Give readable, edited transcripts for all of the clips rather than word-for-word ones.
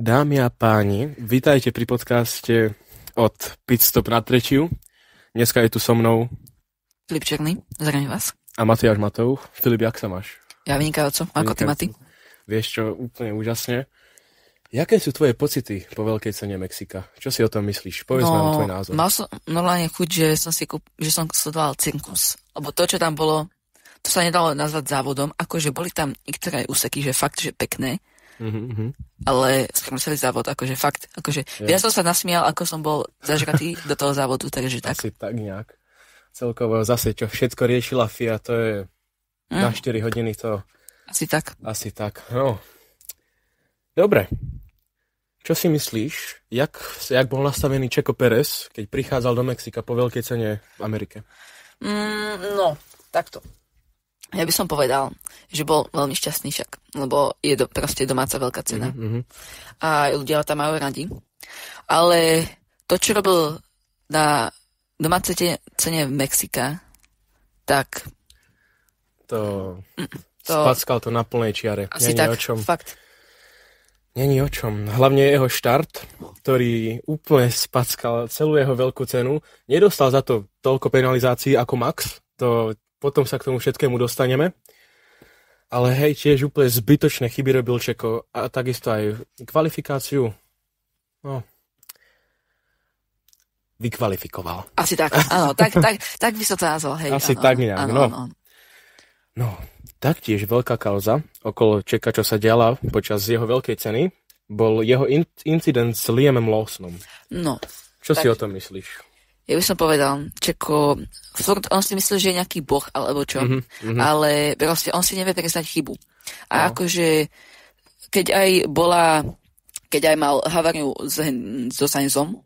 Dámy a páni, vítajte pri podcaste od Pitstop na tretiu. Dneska je tu so mnou Filip Černý, zdravím vás. A Matiáš Matouch. Filip, jak sa máš? Ja vynikajúco, ako ty, Mati? Vieš čo, úplne úžasne. Jaké sú tvoje pocity po veľkej cene Mexika? Čo si o tom myslíš? Povedz nám tvoj názor. Mal som normálne chuť, že som sledoval cirkus. Lebo to, čo tam bolo, to sa nedalo nazvať závodom. Akože boli tam niektoré úseky, že fakt, že pekné. Ale skôr celý závod, akože fakt, akože ja som sa nasmial, ako som bol zažratý do toho závodu, takže tak. Asi tak nejak. Celkovo zase, čo všetko riešila FIA, to je na 4 hodiny to... Asi tak. Asi tak, no. Dobre. Čo si myslíš, jak bol nastavený Checo Pérez, keď prichádzal do Mexika po veľkej cene v Amerike? No, takto. Ja by som povedal, že bol veľmi šťastný však, lebo je proste domáca veľká cena. A ľudia tam majú radi. Ale to, čo robil na domácej cene v Mexika, tak... To spackal to na plnej čiare. Asi Není tak, o čom. fakt. Není o čom. Hlavne jeho štart, ktorý úplne spackal celú jeho veľkú cenu. Nedostal za to toľko penalizácií ako Max. Potom sa k tomu všetkému dostaneme. Ale hej, tiež úplne zbytočné chyby robil Checo a takisto aj kvalifikáciu. No, vykvalifikoval. Asi tak, áno, tak by som to nazval, hej. Asi áno, tak nejak, áno. No, taktiež veľká kauza okolo Checka, čo sa diala počas jeho veľkej ceny, bol jeho incident s Liamom Lawsonom. No. Čo si o tom myslíš? Ja by som povedal, Checo, on si myslel, že je nejaký boh, alebo čo, ale proste on si nevie priznať chybu. A akože, keď aj mal haváriu so Sainzom,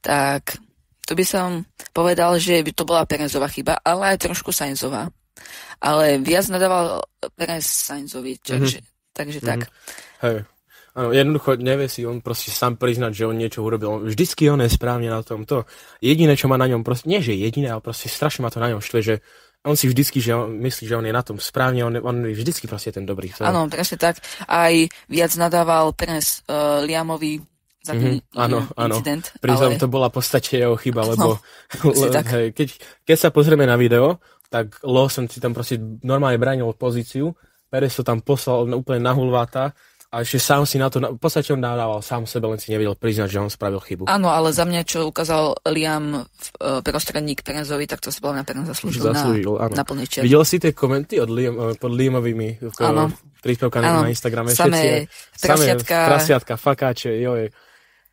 tak to by som povedal, že by to bola Pérezová chyba, ale aj trošku Sainzová. Ale viac nadával Pérez Sainzovi, takže tak. Hej. Áno, jednoducho nevie si on proste sám priznať, že on niečo urobil. Vždycky on je správne na tom. To jediné, čo má na ňom, proste, nie že jediné, ale proste strašne ma to na ňom štve, že on si vždycky, že on myslí, že on je na tom správne, on je vždycky proste ten dobrý. Áno, presne tak. Aj viac nadával Pérez Liamovi za ten incident. Priznám, to bola v podstate jeho chyba, lebo keď sa pozrieme na video, tak Lawson si tam proste normálne bránil pozíciu, Pérez to tam poslal úplne na hulváta. A ešte sám si na to, v podstate on dával sám sebe, len si nevedel priznať, že on spravil chybu. Áno, ale za mňa, čo ukázal Liam prostredník Pérezovi, tak to sa bol na Pérez zaslúžil na plnej čiare. Videl si tie komenty pod Liamovými príspevkami na Instagrame? Samé prasiatka, fakáče, joj.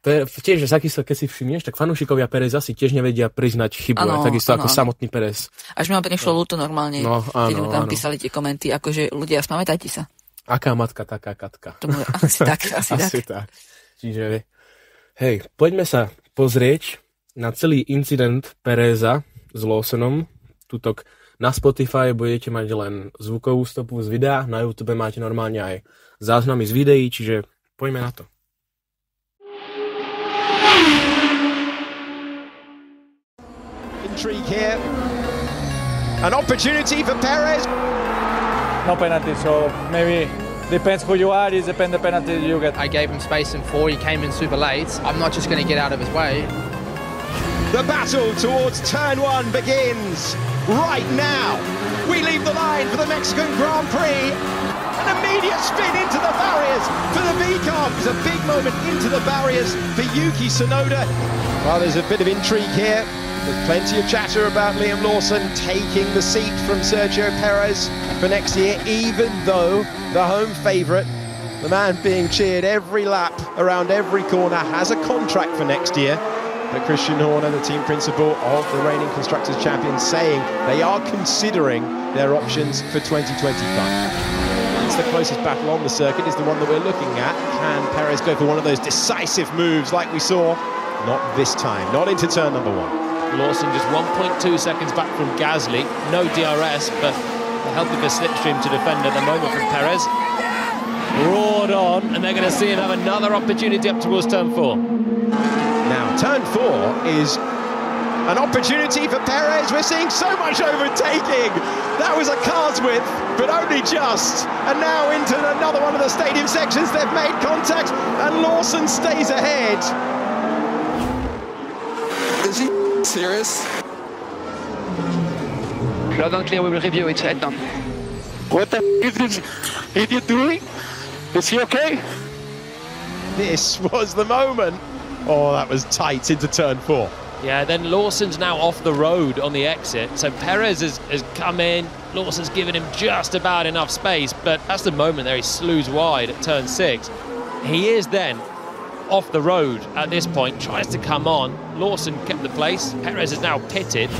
To je tiež, že keď si všimneš, tak fanúšikovia Péreza si tiež nevedia priznať chybu, takisto ako samotný Pérez. Až mi prišlo ľúto normálne, keď mu tam písali tie komenty, akože ľudia, spamätajte sa. Aká matka, taká katka. Asi tak. Čiže, hej, poďme sa pozrieť na celý incident Péreza s Lawsonom. Tutok na Spotify budete mať len zvukovú stopu z videa, na YouTube máte normálne aj záznamy z videí, čiže poďme na to. Intrigue here. An opportunity for Pérez. No penalty, so maybe depends who you are, it depends the penalty you get. I gave him space in 4, he came in super late. I'm not just going to get out of his way. The battle towards turn 1 begins right now. We leave the line for the Mexican Grand Prix. An immediate spin into the barriers for the V-Car. It's a big moment into the barriers for Yuki Tsunoda. Well, there's a bit of intrigue here. There's plenty of chatter about Liam Lawson taking the seat from Sergio Perez for next year, even though the home favourite, the man being cheered every lap around every corner, has a contract for next year. But Christian Horner, the team principal of the reigning Constructors' Champions, saying they are considering their options for 2025. It's the closest battle on the circuit, is the one that we're looking at. Can Perez go for one of those decisive moves like we saw? Not this time, not into turn number 1. Lawson just 1.2 seconds back from Gasly. No DRS, but the help of a slipstream to defend at the moment from Perez. Roared on, and they're going to see him have another opportunity up towards turn 4. Now, turn 4 is An opportunity for Perez. We're seeing so much overtaking. That was a car's width, but only just. And now into another one of the stadium sections. They've made contact, and Lawson stays ahead. Is he serious? Loud and clear, we will review it. Head down. What the is this idiot doing? Is he okay? This was the moment. Oh, that was tight into turn 4. Yeah, then Lawson's now off the road on the exit. So Perez has come in. Lawson's given him just about enough space, but that's the moment there he slews wide at turn 6. He is then off the road at this point, tries to come on. Lawson kept the place. Perez is now pitted.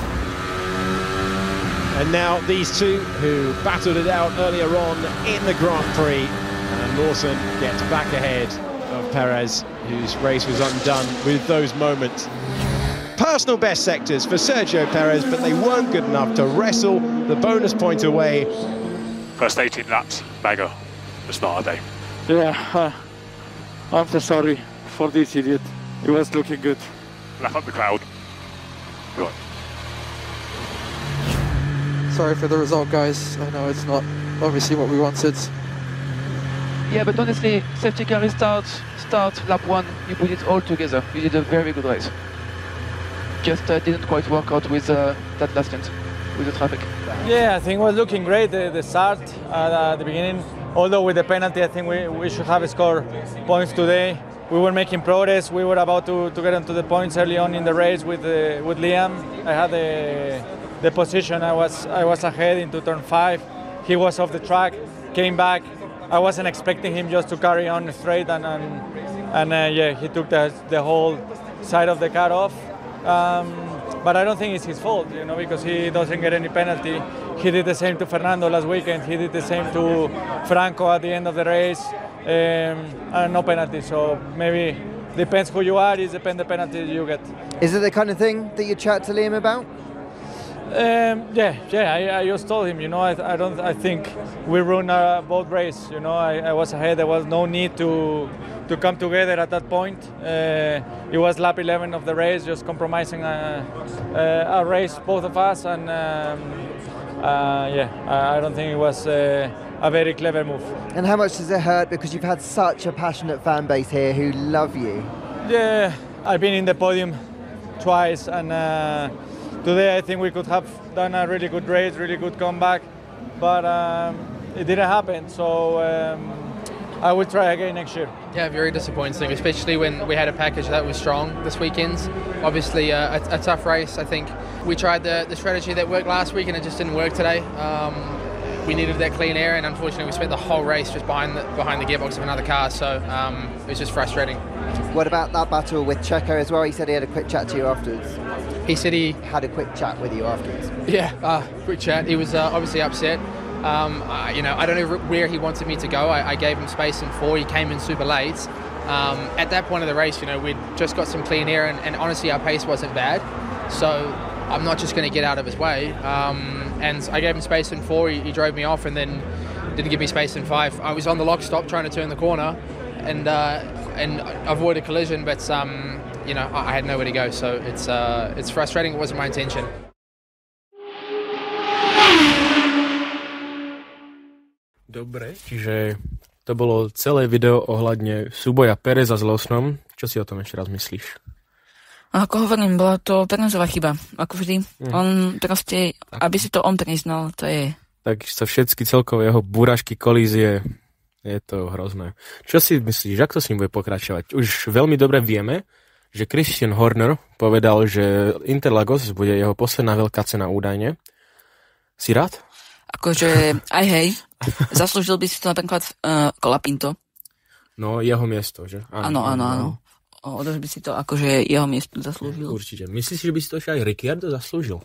And now these two who battled it out earlier on in the Grand Prix. And Lawson gets back ahead of Perez, whose race was undone with those moments. Personal best sectors for Sergio Perez, but they weren't good enough to wrestle the bonus point away. First 18 laps, Bagger. It's not a day. Yeah, I'm so sorry for this idiot. He was looking good. Laugh up the crowd. Go on. Sorry for the result, guys. I know it's not obviously what we wanted. Yeah, but honestly, safety car start lap 1. You put it all together. You did a very good race. Just didn't quite work out with that last stint with the traffic. Yeah, I think it was looking great, the start at the beginning. Although with the penalty, I think we should have scored points today. We were making progress. We were about to get into the points early on in the race with Liam. I had the position. I was ahead into turn 5. He was off the track, came back. I wasn't expecting him just to carry on straight, and yeah, he took the whole side of the car off. But I don't think it's his fault, because he doesn't get any penalty. He did the same to Fernando last weekend. He did the same to Franco at the end of the race, and no penalty. So maybe depends who you are. It depends the penalty you get. Is it the kind of thing that you chat to Liam about? I just told him, I think we ruined both race. I was ahead. There was no need to come together at that point. It was lap 11 of the race, just compromising a race, both of us, and I don't think it was a very clever move. And how much does it hurt, because you've had such a passionate fan base here who love you? Yeah, I've been in the podium twice, and today I think we could have done a really good race, really good comeback, but it didn't happen, so I will try again next year. Yeah, very disappointing, especially when we had a package that was strong this weekend. Obviously a tough race. I think we tried the strategy that worked last week and it just didn't work today. We needed that clean air, and unfortunately we spent the whole race just behind the gearbox of another car, so it was just frustrating. What about that battle with Checo as well? He said he had a quick chat to you afterwards. He said he had a quick chat with you afterwards. Yeah, quick chat. He was obviously upset. I don't know where he wanted me to go. I gave him space in 4. He came in super late. At that point of the race, we'd just got some clean air, and honestly our pace wasn't bad. So I'm not just going to get out of his way. And I gave him space in 4. He drove me off, and then didn't give me space in 5. I was on the lock stop trying to turn the corner and avoid a collision, but I had nowhere to go. So it's frustrating. It wasn't my intention. Dobre, čiže to bolo celé video ohľadne súboja Pereza s Lawsonom. Čo si o tom ešte raz myslíš? Ako hovorím, bola to Perezová chyba, ako vždy. On proste, aby si to on priznal, to je... Tak sa všetky celkové jeho búražky, kolízie, je to hrozné. Čo si myslíš, ako to s ním bude pokračovať? Už veľmi dobre vieme, že Christian Horner povedal, že Interlagos bude jeho posledná veľká cena údajne. Si rád? Akože aj hej, zaslúžil by si to napríklad Colapinto. No, jeho miesto, že? Áno. Odož by si to akože jeho miesto zaslúžil. Určite. Myslíš, že by si to ešte aj Ricciardo zaslúžil?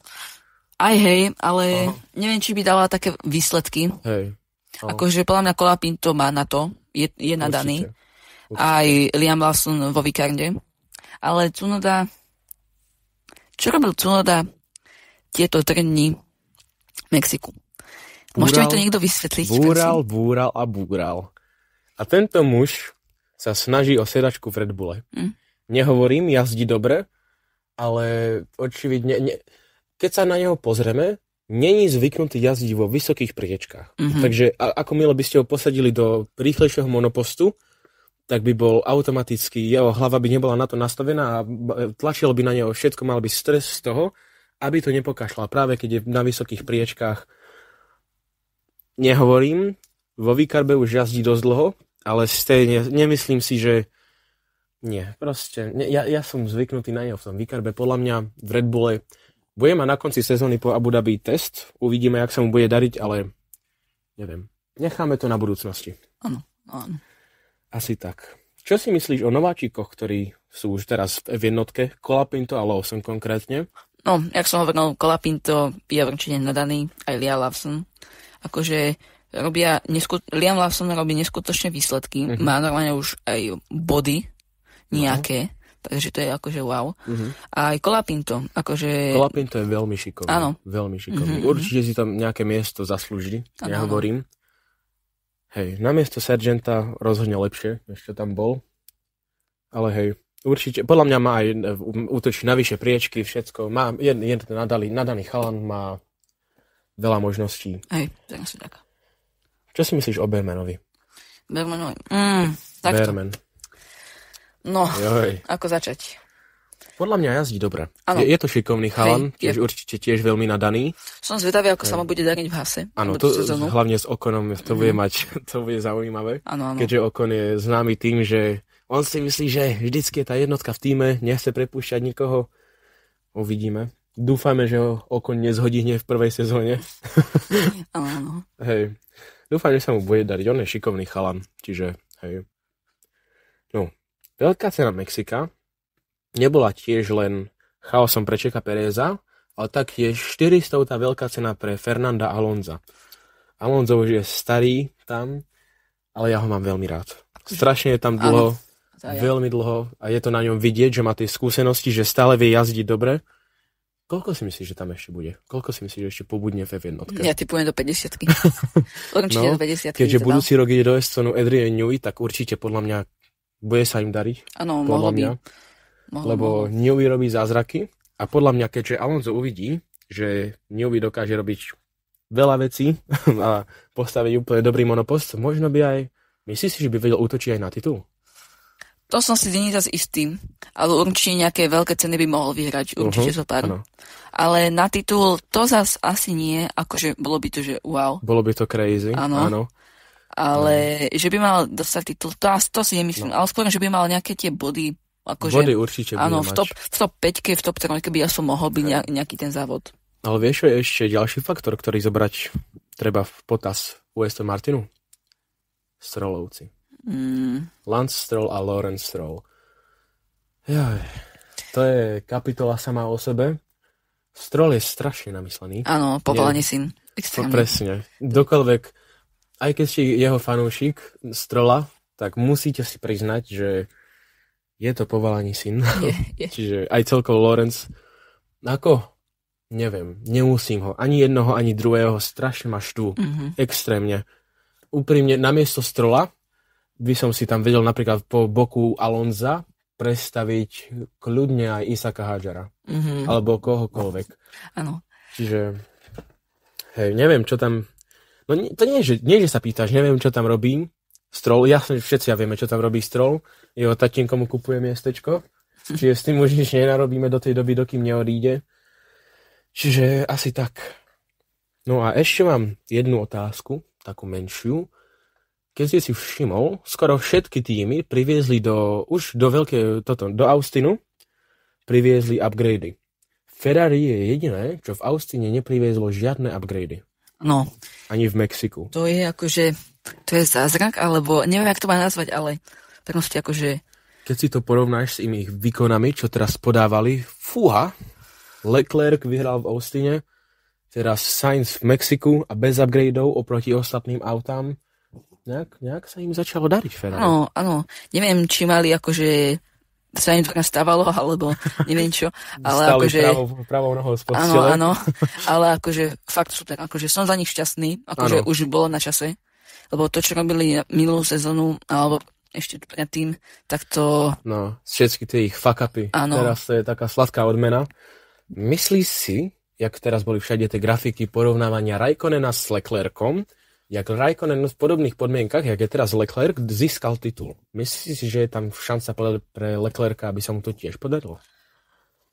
Aj hej, ale neviem, či by dala také výsledky. Hej. Akože podľa mňa Colapinto má na to, je nadaný. Určite. Aj Liam Lawson vo Vicarde. Ale Tsunoda... Čo robil Tsunoda tieto 3 dní v Mexiku? Môžete mi to niekto vysvetliť? Búral. A tento muž sa snaží o sedačku v Red Bulle. Nehovorím, jazdí dobre, ale očividne, keď sa na neho pozrieme, není zvyknutý jazdiť vo vysokých priečkách. Takže ako milo by ste ho posadili do rýchlejšieho monopostu, tak by bol automaticky, jeho hlava by nebola na to nastavená a tlačilo by na neho všetko, mal by stres z toho, aby to nepokašľal. Práve keď je na vysokých priečkách, nehovorím, vo výkarbe už jazdí dosť dlho, ale stejne nemyslím si, že nie, proste, ja som zvyknutý na neho v tom výkarbe. Podľa mňa v Red Bulle bude mať na konci sezóny po Abu Dhabi test, uvidíme, jak sa mu bude dariť, ale neviem, necháme to na budúcnosti. Áno. Asi tak. Čo si myslíš o nováčikoch, ktorí sú už teraz v jednotke, Colapinto a Lawson konkrétne? No, jak som hovoril, Colapinto je určite nadaný, aj Liam Lawson. Akože Liam Lawson robí neskutočné výsledky, má normálne už aj body nejaké, takže to je akože wow. A aj Colapinto, akože... Colapinto je veľmi šikovný. Áno. Veľmi šikovný. Určite si tam nejaké miesto zaslúži, ja hovorím. Hej, namiesto Sargenta rozhodne lepšie, ešte tam bol. Ale hej, určite, podľa mňa má aj útočí na vyššie priečky, všetko. Má nadaný chalan, má veľa možností. Hej, tak asi tak. Čo si myslíš o Bermanovi? Berman. No, ako začať? Podľa mňa jazdí dobre. Je to šikovný chalan, určite tiež veľmi nadaný. Som zvedavý, ako sa mu bude dariť v Hase. Áno, hlavne s Oconom to bude zaujímavé. Áno. Keďže Ocon je známy tým, že on si myslí, že vždycky je tá jednotka v tíme, nechce prepúšťať nikoho. Uvidíme. Dúfajme, že ho Ocon nezhodí hneď v prvej sezóne. Áno. Hej. Dúfam, že sa mu bude dariť. On je šikovný chalan, čiže hej. No, veľká cena Mexika nebola tiež len chaosom pre Checa Pereza, ale taktiež 400 tá veľká cena pre Fernanda Alonza. Alonso už je starý tam, ale ja ho mám veľmi rád. Strašne je tam dlho, veľmi dlho a je to na ňom vidieť, že má tie skúsenosti, že stále vie jazdiť dobre. Koľko si myslíš, že tam ešte bude? Koľko si myslíš, že ešte pobudne v jednotke? Ja typujem do 50-ky. Určite do 50-ky. Keďže budúci rok ide do Estonu Adrian Newey, tak určite podľa mňa bude sa im dariť. Áno, mohlo by. Lebo Newey robí zázraky a podľa mňa, keďže Alonso uvidí, že Newey dokáže robiť veľa vecí a postaviť úplne dobrý monopost, možno by aj, myslíš si, že by vedel útočiť aj na titul? To som si není zase istý, ale určite nejaké veľké ceny by mohol vyhrať, určite zo pár. Ale na titul to zase asi nie, akože bolo by to, že wow. Bolo by to crazy, áno. Ale že by mal dostať titul, to si nemyslím, ale skôr, že by mal nejaké tie body. Akože, body určite bude áno, mať. v top 5, v top 3 by ja som mohol byť nejaký ten závod. Ale vieš, čo je ešte ďalší faktor, ktorý zobrať treba v potaz u Aston Martinu? Strollovci. Lance Stroll a Lawrence Stroll. To je kapitola sama o sebe. Stroll je strašne namyslený. Áno, povolaný syn. Extrémne. Presne. Dokoľvek, aj keď si jeho fanúšik Strolla, tak musíte si priznať, že je to povolaný syn. Je. Čiže aj celkovo Lawrence. Neviem, nemusím ho. Ani jednoho, ani druhého. Strašne ma štú. Extrémne. Úprimne, namiesto Strolla by som si tam vedel napríklad po boku Alonza predstaviť kľudne aj Isaka Hadjara. Alebo kohokoľvek. Áno. Čiže, hej, neviem, čo tam... No to nie, že sa pýtaš, neviem, čo tam robím. Stroll, jasne, všetci vieme, čo tam robí Stroll. Jeho tatínko mu kupuje miestečko. Čiže s tým už nič nenarobíme do tej doby, dokým neodíde. Čiže asi tak. No a ešte mám jednu otázku, takú menšiu. Keď si všimol, skoro všetky týmy priviezli do Austinu priviezli upgrady. Ferrari je jediné, čo v Austine nepriviezlo žiadne upgrady. No. Ani v Mexiku. To je akože, to je zázrak, alebo neviem, jak to má nazvať, ale proste akože... Keď si to porovnáš s ich výkonami, čo teraz podávali, fúha, Leclerc vyhral v Austine, teraz Sainz v Mexiku a bez upgradeov oproti ostatným autám. Nejak sa im začalo dariť Ferrari. Áno. Neviem, či mali akože sa im to nastávalo, alebo neviem čo. Ale stáli akože... pravou nohou z postele. Áno. Ale akože fakt super. Akože som za nich šťastný. Akože už bolo na čase. Lebo to, čo robili minulú sezónu, alebo ešte predtým, tak to... No, všetky tie ich fuck-upy. Áno. Teraz to je taká sladká odmena. Myslíš si, jak teraz boli všade tie grafiky porovnávania Raikkonena s Leclercom, jak Raikkonen v podobných podmienkach, jak je teraz Leclerc, získal titul. Myslíš si, že je tam šanca pre Leclerca, aby sa mu to tiež podarilo?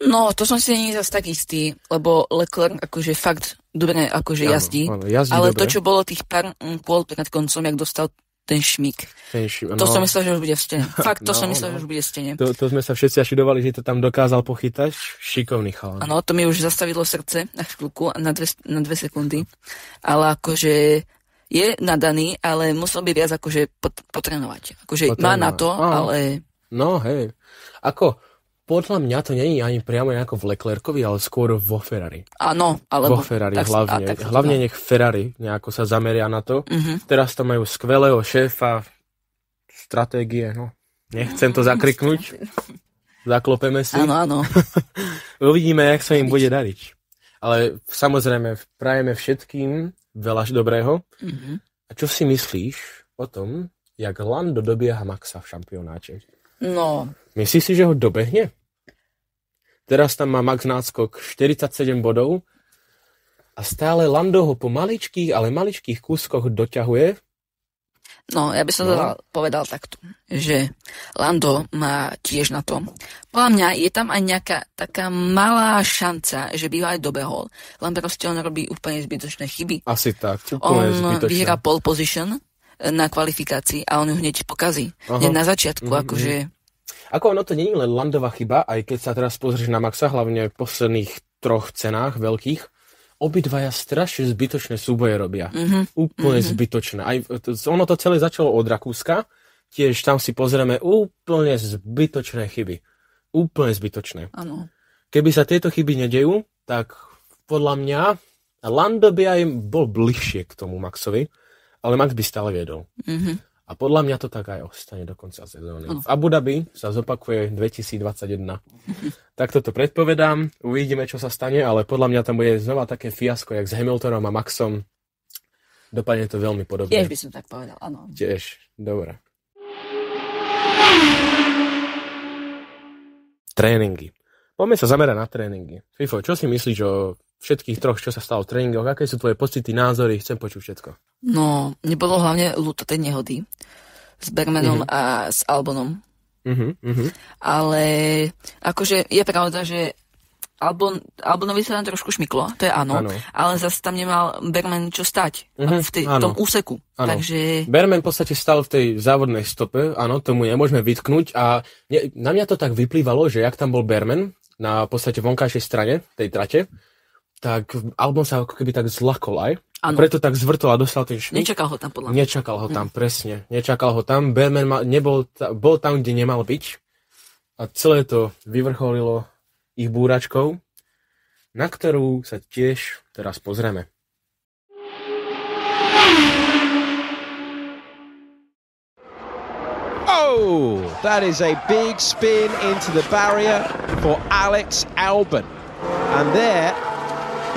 No, to som si nie zase tak istý, lebo Leclerc akože fakt dobre akože jazdí, ale dobre. To, čo bolo tých pár kôl pred koncom, jak dostal ten šmík, to som myslel, že už bude v stene. Fakt, to som myslel, že už bude v stene. To sme sa všetci ašidovali, že to tam dokázal pochytať. Šikovný chalan. Áno, to mi už zastavilo srdce na chvíľku, na 2 sekundy, ale akože je nadaný, ale musel by viac akože potrénovať. Akože má na to, ale... No hej, ako... Podľa mňa to nie je ani priamo nejako v Leclercovi, ale skôr vo Ferrari. Áno, alebo... Vo Ferrari hlavne. Hlavne nech Ferrari nejako sa zameria na to. Teraz tam majú skvelého šéfa, stratégie, no. Nechcem to zakriknúť. Zaklopeme si. Áno. Uvidíme, jak sa im bude dariť. Ale samozrejme, prajeme všetkým veľa dobrého. A čo si myslíš o tom, jak Lando dobieha Maxa v šampionáte? No. Myslíš si, že ho dobehne? Teraz tam má Max náskok 47 bodov a stále Lando ho po maličkých, ale maličkých kúskoch doťahuje. No, ja by som povedal takto, že Lando má tiež na to. Podľa mňa je tam aj nejaká taká malá šanca, že by ho aj dobehol. Len proste on robí úplne zbytočné chyby. Asi tak, úplne zbytočné. On vyhrá pole position na kvalifikácii a on ju hneď pokazí. Hneď na začiatku, akože... Ako ono to nie je len Landová chyba, aj keď sa teraz pozrieš na Maxa, hlavne v posledných 3 cenách veľkých, obidvaja strašne zbytočné súboje robia. Úplne zbytočné. Aj ono to celé začalo od Rakúska, tiež tam si pozrieme úplne zbytočné chyby. Úplne zbytočné. Áno. Keby sa tieto chyby nedejú, tak podľa mňa Lando by aj bol bližšie k tomu Maxovi, ale Max by stále viedol. A podľa mňa to tak aj ostane do konca sezóny. V Abu Dhabi sa zopakuje 2021. Tak toto predpovedám, uvidíme, čo sa stane, ale podľa mňa tam bude znova také fiasko, jak s Hamiltonom a Maxom. Dopadne to veľmi podobne. Tiež by som tak povedal, áno. Tiež, dobre. Tréningy. Poďme sa zamerať na tréningy. Fifo, čo si myslíš o všetkých 3, čo sa stalo v tréningoch? Aké sú tvoje pocity, názory? Chcem počuť všetko. No, nebolo hlavne ľúto tej nehody s Bergmanom a s Albonom. Ale akože je pravda, že Albonovi sa tam trošku šmyklo, to je áno. Ale zase tam nemal Bergman čo stať v tom úseku. Takže... Bergman v podstate stal v tej závodnej stope, áno, tomu nemôžeme vytknúť a na mňa to tak vyplývalo, že jak tam bol Bergman na podstate vonkajšej strane tej trate, tak Albon sa ako keby tak zlakol aj. Ano. Preto tak zvrtol a dostal ten šmík. Nečakal ho tam podľa mňa. Nečakal ho tam, presne. Nečakal ho tam. Bergman bol tam, kde nemal byť. A celé to vyvrcholilo ich búračkou, na ktorú sa tiež teraz pozrieme. Oh, that is a big spin into the barrier for Alex Albon. And there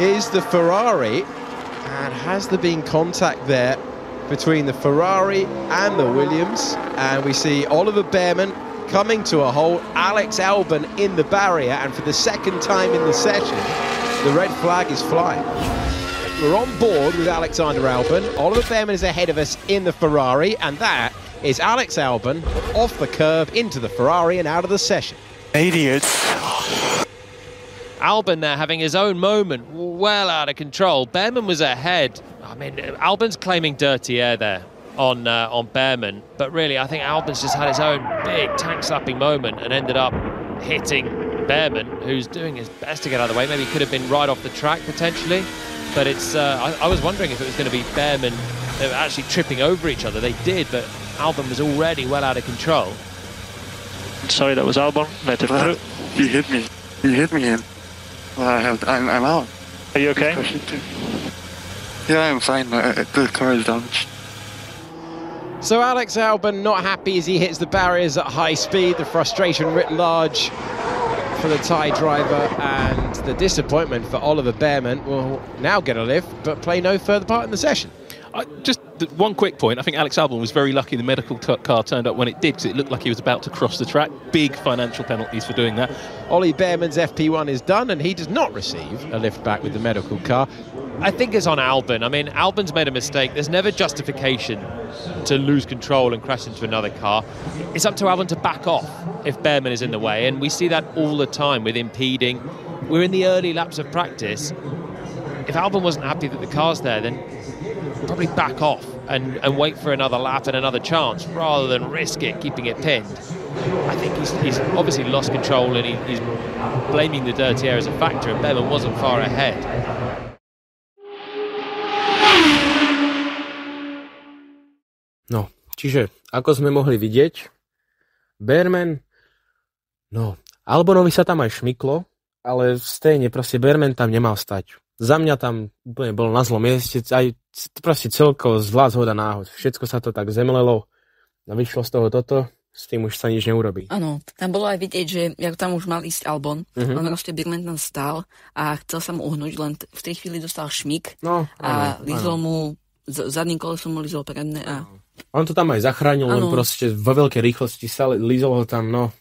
is the Ferrari. And has there been contact there between the Ferrari and the Williams? And we see Oliver Bearman coming to a halt, Alex Albon in the barrier, and for the second time in the session, the red flag is flying. We're on board with Alexander Albon. Oliver Bearman is ahead of us in the Ferrari, and that is Alex Albon off the curb into the Ferrari and out of the session. Idiots. Albon there having his own moment, well out of control. Bearman was ahead. I mean, Albon's claiming dirty air there on Bearman, but really I think Albon's just had his own big tank-slapping moment and ended up hitting Bearman, who's doing his best to get out of the way. Maybe he could have been right off the track potentially, but it's I was wondering if it was going to be Bearman actually tripping over each other. They did, but Albon was already well out of control. Sorry, that was Albon. Let it through. He hit me. He hit me in. I'm out. Are you okay? Yeah, I'm fine. The car is damaged. So Alex Albon not happy as he hits the barriers at high speed. The frustration writ large for the Thai driver, and the disappointment for Oliver Bearman will now get a lift but play no further part in the session. Just one quick point. I think Alex Albon was very lucky the medical car turned up when it did, because it looked like he was about to cross the track. Big financial penalties for doing that. Ollie Behrman's FP1 is done, and he does not receive a lift back with the medical car. I think it's on Albon. I mean, Albon's made a mistake. There's never justification to lose control and crash into another car. It's up to Albon to back off if Behrman is in the way, and we see that all the time with impeding. We're in the early laps of practice. If Albon wasn't happy that the car's there, then probably back off and wait for another lap and another chance rather than risk it, keeping it pinned. I think he's obviously lost control, and he's blaming the dirty air as a factor, and Behrman wasn't far ahead. No, čiže ako sme mohli vidieť, Behrman, no, Albonovi sa tam aj šmyklo, ale stejne proste Behrman tam nemal stať. Za mňa tam úplne bol na zlom mieste, aj proste celkovo zlá zhoda náhod. Všetko sa to tak zemlelo a vyšlo z toho toto, s tým už sa nič neurobí. Áno, tam bolo aj vidieť, že jak tam už mal ísť Albon, on proste Behrman tam stál a chcel sa mu uhnúť, len v tej chvíli dostal šmyk a lízol mu, zadným kolesom mu lízol predné a... On to tam aj zachránil, len proste vo veľkej rýchlosti sa lízol ho tam, no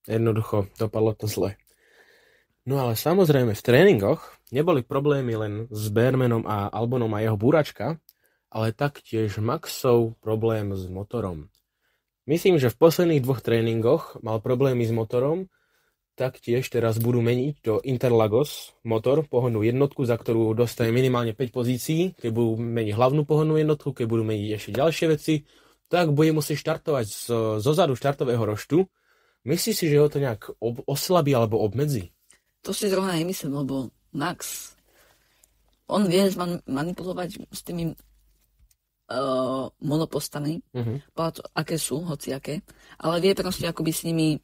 jednoducho dopadlo to zle. No ale samozrejme v tréningoch neboli problémy len s Behrmanom a Albonom a jeho búračka, ale taktiež Maxov problém s motorom. Myslím, že v posledných 2 tréningoch mal problémy s motorom, taktiež teraz budú meniť do Interlagos motor, pohonnú jednotku, za ktorú dostaje minimálne 5 pozícií, keď budú meniť hlavnú pohonnú jednotku, keď budú meniť ešte ďalšie veci, tak bude musieť štartovať zo zadu štartového roštu. Myslíš si, že ho to nejak oslabí alebo obmedzí? To si zrovna nemyslím, lebo Max, on vie manipulovať s tými monopostami, aké sú, hociaké, ale vie proste akoby s nimi,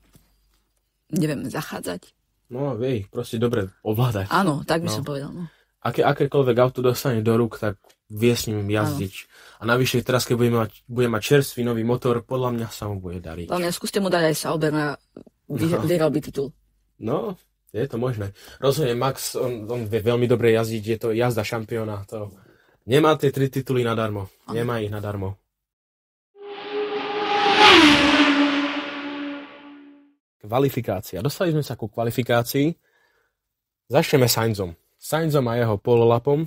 neviem, zachádzať. No, vie ich proste dobre ovládať. Áno, tak by som povedal. No. Akékoľvek auto dostane do rúk, tak vie s ním jazdiť. A navyše teraz, keď bude mať čerstvý nový motor, podľa mňa sa mu bude dariť. Hlavne skúste mu dať aj Sauber a vyhral by titul. No, je to možné. Rozhodne Max, on vie veľmi dobre jazdiť, je to jazda šampióna. To nemá tie 3 tituly nadarmo. Nemá ich nadarmo. Kvalifikácia. Dostali sme sa ku kvalifikácii. Začneme Sainzom a jeho pololapom,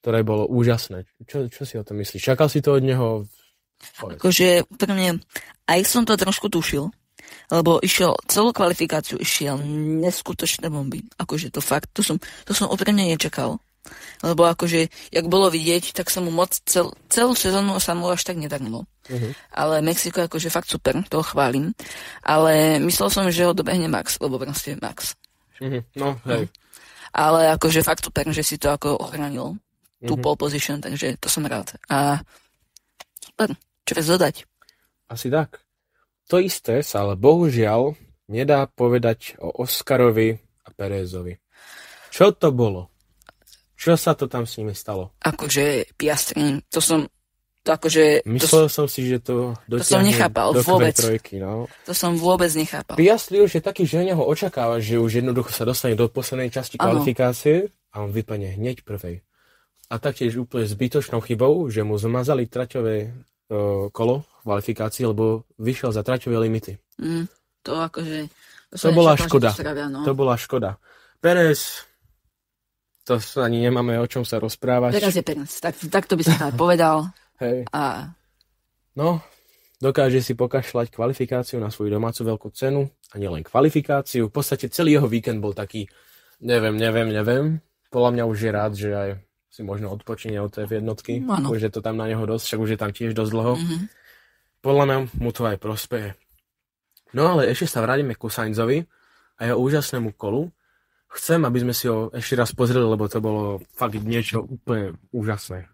ktoré bolo úžasné. Čo si o tom myslíš? Čakal si to od neho? Akože úplne, aj som to trošku tušil, lebo išiel celú kvalifikáciu, išiel neskutočné bomby. Akože to fakt, to som úprimne nečakal. Lebo akože, jak bolo vidieť, tak sa mu moc celú sezónu sa mu až tak nedarilo. Ale Mexiko akože fakt super, toho chválim. Ale myslel som, že ho dobehne Max, lebo proste Max. No, hej. Ale akože fakt super, že si to ako ochránil, tú pole position, takže to som rád. A super, čo vieš dodať? Asi tak. To isté sa ale bohužiaľ nedá povedať o Oscarovi a Pérezovi. Čo to bolo? Čo sa to tam s nimi stalo? Akože Piastri, Myslel som si, že to dotiahne do Q3, no. To som vôbec nechápal. Piastri už je taký, že ho očakáva, že už jednoducho sa dostane do poslednej časti kvalifikácie a on vypadne hneď prvej. A taktiež úplne zbytočnou chybou, že mu zmazali traťové kolo kvalifikácie, lebo vyšiel za traťové limity. To bola škoda. To bola škoda. Pérez, to ani nemáme o čom sa rozprávať. Pérez. Tak to by som tak povedal. Hej. No, dokáže si pokašľať kvalifikáciu na svoju domácu veľkú cenu a nielen kvalifikáciu. V podstate celý jeho víkend bol taký neviem. Podľa mňa už je rád, že aj si možno odpočíne od tej jednotky. Už je to tam na neho dosť, však už je tam tiež dosť dlho. Podľa mňa mu to aj prospeje. No ale ešte sa vrátime ku Sainzovi a jeho úžasnému kolu. Chcem, aby sme si ho ešte raz pozreli, lebo to bolo fakt niečo úplne úžasné.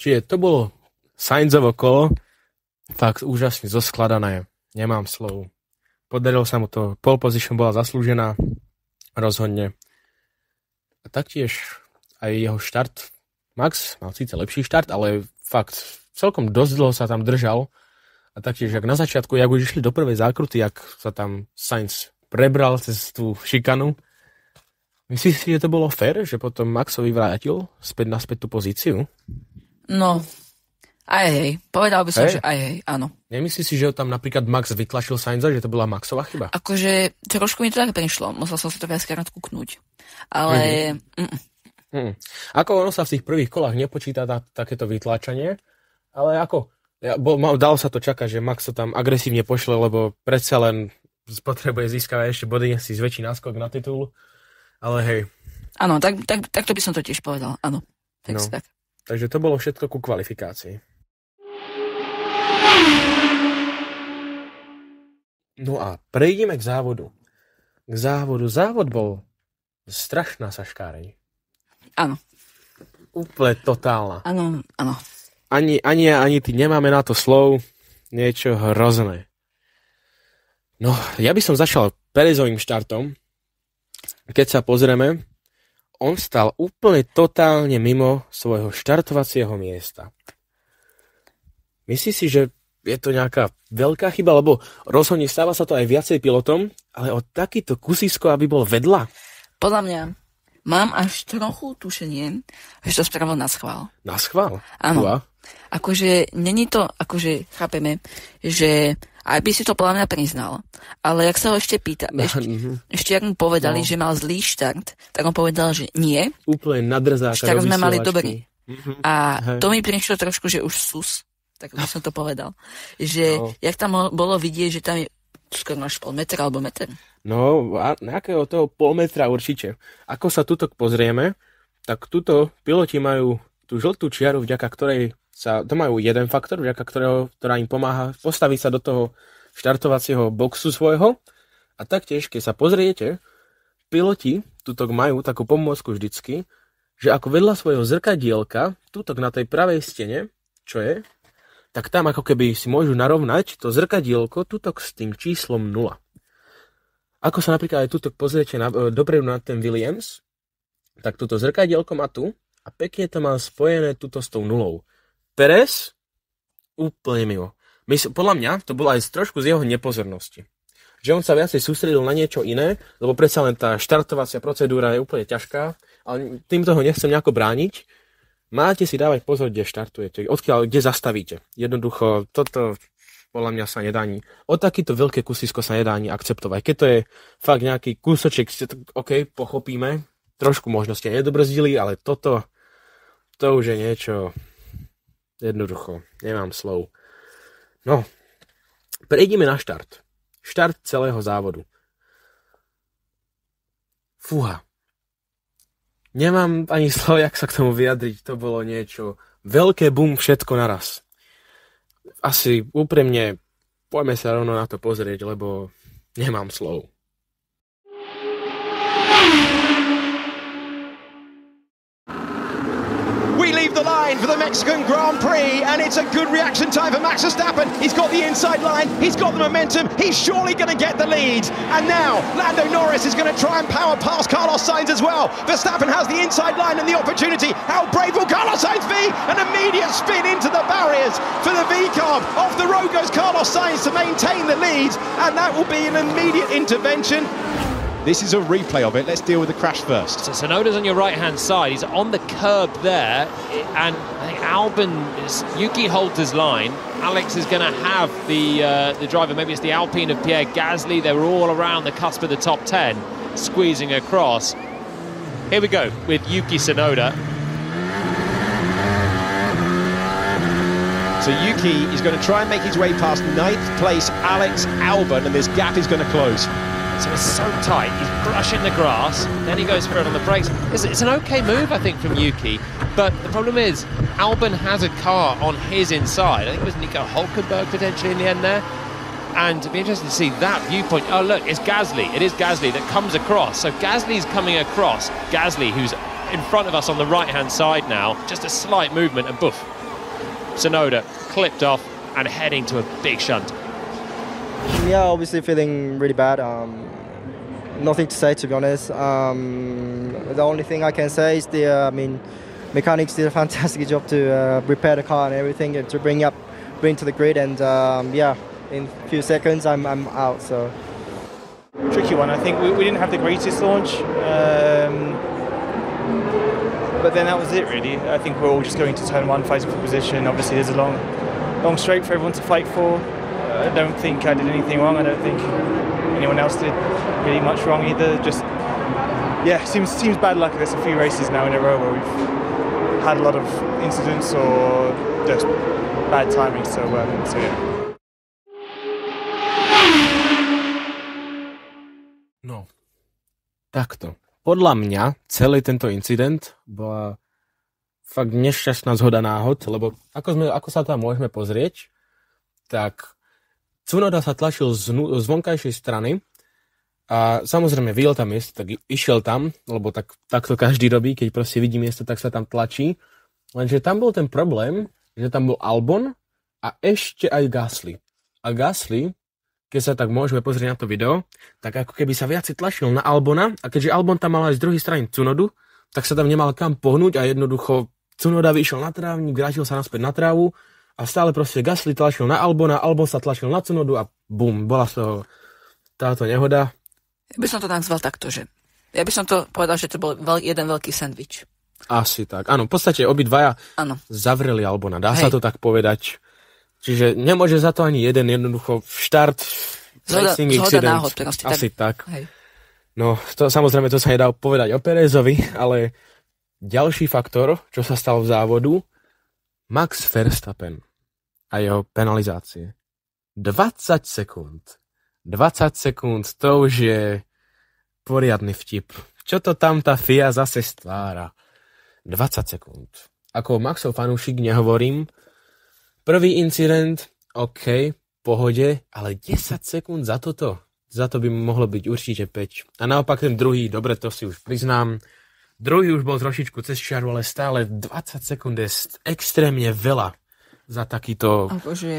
Čiže to bolo Sainzovo kolo, fakt úžasne zoskladané, nemám slov. Podarilo sa mu to, pole position bola zaslúžená, rozhodne. A taktiež aj jeho štart, Max mal síce lepší štart, ale fakt celkom dosť dlho sa tam držal. A taktiež, jak na začiatku, jak už išli do prvej zákruty, jak sa tam Sainz prebral cez tú šikanu. Myslíš si, že to bolo fér, že potom Maxovi vrátil naspäť tú pozíciu? No, aj hej. Povedal by som, že aj hej, áno. Nemyslíš si, že tam napríklad Max vytlačil Sainza, že to bola Maxová chyba? Akože trošku mi to tak prišlo. Musel som sa to viackrát kúknúť. Ale... Ako ono sa v tých prvých kolách nepočíta takéto vytláčanie, ale ako... Dalo sa to čakať, že Max to tam agresívne pošle, lebo predsa len potrebuje získavať ešte body, si zväčší náskok na titul. Ale hej. Áno, tak to by som to tiež povedal, áno. Tak. Takže to bolo všetko ku kvalifikácii. No a prejdeme k závodu. Závod bol strašná saškáreň. Áno. Úplne totálna. Áno. Ani ty nemáme na to slov, niečo hrozné. No, ja by som začal Perezovým štartom. Keď sa pozrieme, on stal úplne totálne mimo svojho štartovacieho miesta. Myslíš si, že je to nejaká veľká chyba, lebo rozhodne stáva sa to aj viacej pilotom, ale o takýto kusisko, aby bol vedľa? Podľa mňa mám až trochu tušenie, že to spravil na schvál. Na schvál? Áno. Akože, není to, akože, chápeme, že aj by si to podľa mňa priznal, ale jak sa ho ešte pýta, ešte jak mu povedali, že mal zlý štart, tak on povedal, že nie. Úplne nadrzáka. Štart sme mali dobrý. A to mi prišlo trošku, že už sus, tak by som to povedal. Že, jak tam bolo vidieť, že tam je skoro máš pol metra alebo meter. No, a nejakého toho pol metra určite. Ako sa tuto pozrieme, tak tuto piloti majú tú žltú čiaru, vďaka ktorej to majú jeden faktor, ktorá im pomáha postaviť sa do toho štartovacieho boxu svojho. A taktiež, keď sa pozriete, piloti tutok majú takú pomôcku vždycky, že ako vedľa svojho zrkadielka, tutok na tej pravej stene, čo je, tak tam ako keby si môžu narovnať to zrkadielko tutok s tým číslom 0. Ako sa napríklad aj tutok pozriete dopredu na ten Williams, tak túto zrkadielko má tu a pekne to má spojené tuto s tou nulou. Perez úplne mimo. Podľa mňa to bolo aj trošku z jeho nepozornosti. Že on sa viacej sústredil na niečo iné, lebo predsa len tá štartovacia procedúra je úplne ťažká, ale týmto ho nechcem nejako brániť. Máte si dávať pozor, kde štartujete, kde zastavíte. Jednoducho, toto podľa mňa sa nedá ani. O takýto veľké kusisko sa nedá ani akceptovať. Keď to je fakt nejaký kúsoček, OK, pochopíme, trošku možno ste nedobrzdili, ale to už je niečo... Jednoducho, nemám slov. No, prejdeme na štart. Štart celého závodu. Fúha. Nemám ani slov, jak sa k tomu vyjadriť. To bolo niečo. Veľké bum, všetko naraz. Asi úprimne, poďme sa rovno na to pozrieť, lebo nemám slov. We leave the line for the Mexican Grand Prix, and it's a good reaction time for Max Verstappen. He's got the inside line, he's got the momentum, he's surely going to get the lead. And now Lando Norris is going to try and power past Carlos Sainz as well. Verstappen has the inside line and the opportunity. How brave will Carlos Sainz be? An immediate spin into the barriers for the V-carb. Off the road goes Carlos Sainz to maintain the lead, and that will be an immediate intervention. This is a replay of it. Let's deal with the crash first. So Tsunoda's on your right-hand side. He's on the curb there. And I think Yuki holds his line. Alex is going to have the driver. Maybe it's the Alpine of Pierre Gasly. They were all around the cusp of the top 10, squeezing across. Here we go with Yuki Tsunoda. So Yuki is going to try and make his way past 9th place Alex Albon, and this gap is going to close. So it's so tight, he's brushing the grass, then he goes for it on the brakes. It's an okay move, I think, from Yuki, but the problem is, Albon has a car on his inside. I think it was Nico Hulkenberg potentially in the end there, and it'd be interesting to see that viewpoint. Oh look, it's Gasly, it is Gasly that comes across, so Gasly's coming across, Gasly who's in front of us on the right-hand side now, just a slight movement and boof. Tsunoda clipped off and heading to a big shunt. Yeah, obviously feeling really bad. Nothing to say, to be honest. The only thing I can say is mechanics did a fantastic job to repair the car and everything, and to bring to the grid. And in a few seconds, I'm out. So tricky one. I think we didn't have the greatest launch, but then that was it really. I think we're all just going to turn one, fighting for position. Obviously, there's a long straight for everyone to fight for. I don't think I did anything wrong. I don't think anyone else did really much wrong either. Just seems bad luck. There's a few races now in a row where we've had a lot of incidents or just bad timing. So yeah. No, takto. Podľa mňa celý tento incident bola fakt nešťastná zhoda náhod, lebo ako sa tam môžeme pozrieť, tak Tsunoda sa tlačil z vonkajšej strany a samozrejme videl tam miesto, tak išiel tam, lebo takto každý robí, keď proste vidí miesto, tak sa tam tlačí. Lenže tam bol ten problém, že tam bol Albon a ešte aj Gasly. A Gasly, keď sa tak môžeme pozrieť na to video, tak ako keby sa viac tlačil na Albona a keďže Albon tam mal aj z druhej strany Tsunodu, tak sa tam nemal kam pohnúť a jednoducho Tsunoda vyšiel na trávnik, vrátil sa naspäť na trávu a stále proste Gasly tlačil na Albona, Albon sa tlačil na Tsunodu a bum, bola z toho táto nehoda. Ja by som to nazval takto, že ja by som to povedal, že to bol jeden veľký sandwich. Asi tak. Áno, v podstate obidvaja zavreli Albona, dá sa to tak povedať. Čiže nemôže za to ani jeden, jednoducho štart, racing incident, náhod, asi tak. Hej. No, to samozrejme, to sa nedá povedať o Perezovi, ale ďalší faktor, čo sa stal v závodu, Max Verstappen a jeho penalizácie. 20 sekúnd. 20 sekúnd, to už je poriadny vtip. Čo to tam tá FIA zase stvára? 20 sekúnd. Ako Maxov fanúšik nehovorím. Prvý incident, OK, pohode, ale 10 sekúnd za toto. Za to by mohlo byť určite 5. A naopak ten druhý, dobre, to si už priznám, druhý už bol trošičku cez čiaru, ale stále 20 sekúnd je extrémne veľa za takýto... Akože...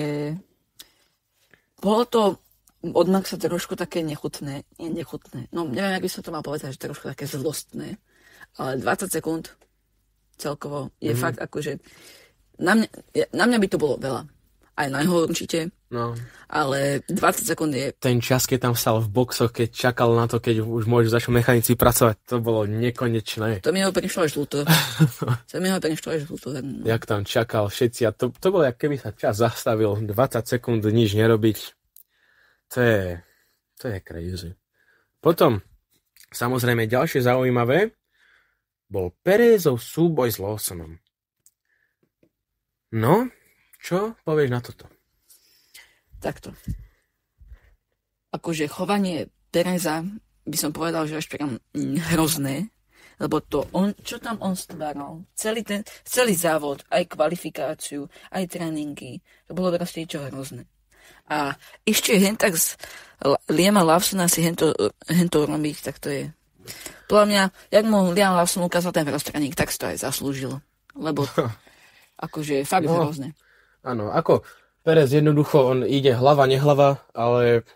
Bolo to od Maxa trošku také nechutné. No, neviem, jak by som to mal povedať, že trošku také zlostné. Ale 20 sekúnd celkovo je fakt akože... Na mňa by to bolo veľa. Aj na jeho určite. No. Ale 20 sekúnd je... Ten čas, keď tam stal v boxoch, keď čakal na to, keď už môžu začať mechanici pracovať, to bolo nekonečné. To mi ho prišlo až ľúto. Jak tam čakal všetci. A to bolo, jak keby sa čas zastavil. 20 sekúnd nič nerobiť. To je crazy. Potom, samozrejme, ďalšie zaujímavé bol Perezov súboj s Lawsonom. No, čo povieš na toto? Takto. Akože chovanie Pereza by som povedal, že až priam hrozné, lebo to čo tam on stváral, celý závod, aj kvalifikáciu, aj tréningy, to bolo proste niečo hrozné. A ešte hen tak z Liama Lawsona si hento robiť, tak to je... Podľa mňa, jak mu Liam Lawson ukázal ten prostredník, tak si to aj zaslúžil, lebo... Akože fakt hrozné. Áno, ako Perez jednoducho, on ide hlava, nehlava, ale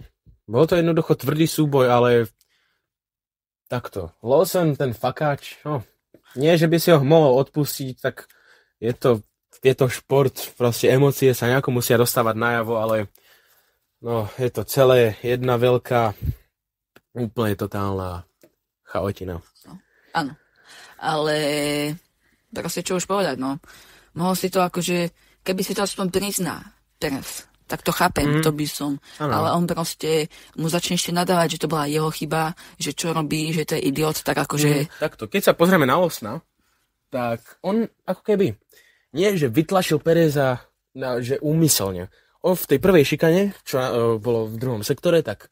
bol to jednoducho tvrdý súboj, ale takto. Lawson, ten fakáč, no, nie, že by si ho mohol odpustiť, tak je to šport, proste emócie sa nejako musia dostávať najavo, ale no, je to celé jedna veľká, úplne totálna chaotina. No, áno, ale proste čo už povedať, no. Mohol si to akože, keby si to aspoň prizná teraz, tak to chápem, to by som. Ano. Ale on proste mu začne ešte nadávať, že to bola jeho chyba, že čo robí, že to je idiot, tak akože... Takto, keď sa pozrieme na Lawsona, tak on ako keby, nie že vytlačil Pereza, že úmyselne. On v tej prvej šikane, čo bolo v druhom sektore, tak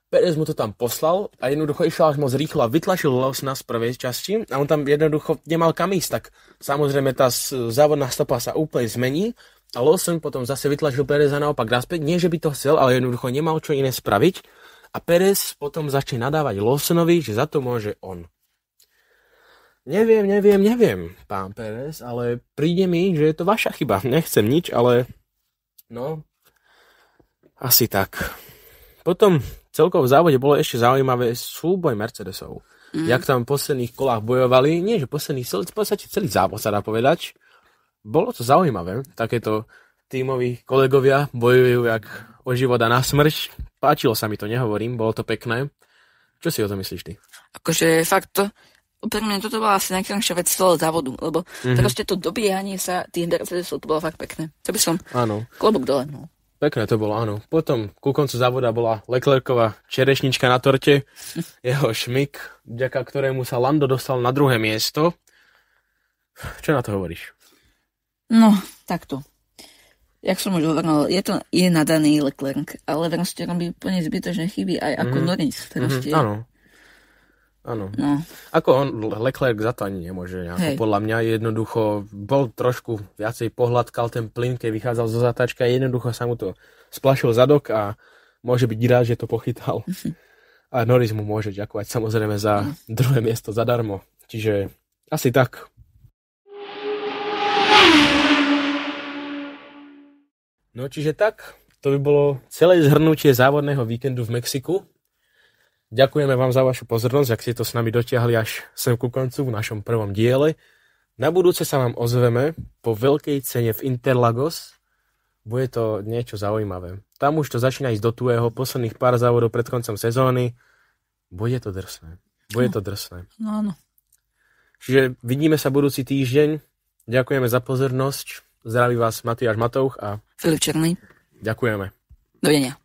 Perez mu to tam poslal a jednoducho išiel až moc rýchlo a vytlačil Lawsona z prvej časti a on tam jednoducho nemal kam ísť, tak samozrejme tá závodná stopa sa úplne zmení a Lawson potom zase vytlačil Pereza naopak naspäť, nie že by to chcel, ale jednoducho nemal čo iné spraviť a Perez potom začne nadávať Lawsonovi, že za to môže on. Neviem, pán Pérez, ale príde mi, že je to vaša chyba. Nechcem nič, ale no, asi tak. Potom celkovo v závode bolo ešte zaujímavé súboj Mercedesov. Jak tam v posledných kolách bojovali, nie že v podstate celý závod sa dá povedať. Bolo to zaujímavé, takéto tímoví kolegovia bojujú jak o život a na smrť. Páčilo sa mi to, nehovorím, bolo to pekné. Čo si o to myslíš ty? Akože fakt to, pre mňa toto bola asi najkrajšia vec celého závodu, lebo proste to dobiehanie sa tých Mercedesov, to bolo fakt pekné. To by som klobúk dole. No. Pekné to bolo, áno. Potom ku koncu závoda bola Leclercova čerešnička na torte, jeho šmik, vďaka ktorému sa Lando dostal na druhé miesto. Čo na to hovoríš? No, takto. Jak som už hovoril, je nadaný Leclerc, ale proste robí úplne zbytočné chyby aj ako Norris. Áno. No. Ako Leclerc za to ani nemôže. Podľa mňa jednoducho bol trošku viacej pohľadkal ten plyn, keď vychádzal zo zatáčka. Jednoducho sa mu to splašil zadok a môže byť rád, že to pochytal. A Norris mu môže ďakovať samozrejme za druhé miesto zadarmo. Čiže asi tak. No čiže tak, to by bolo celé zhrnutie závodného víkendu v Mexiku. Ďakujeme vám za vašu pozornosť, ak ste to s nami dotiahli až sem ku koncu v našom prvom diele. Na budúce sa vám ozveme po veľkej cene v Interlagos. Bude to niečo zaujímavé. Tam už to začína ísť do tuého, posledných pár závodov pred koncom sezóny. Bude to drsné. No áno. Čiže vidíme sa budúci týždeň. Ďakujeme za pozornosť. Zdraví vás Matiáš Matouch a Filip Černý. Ďakujeme. Dovidenia.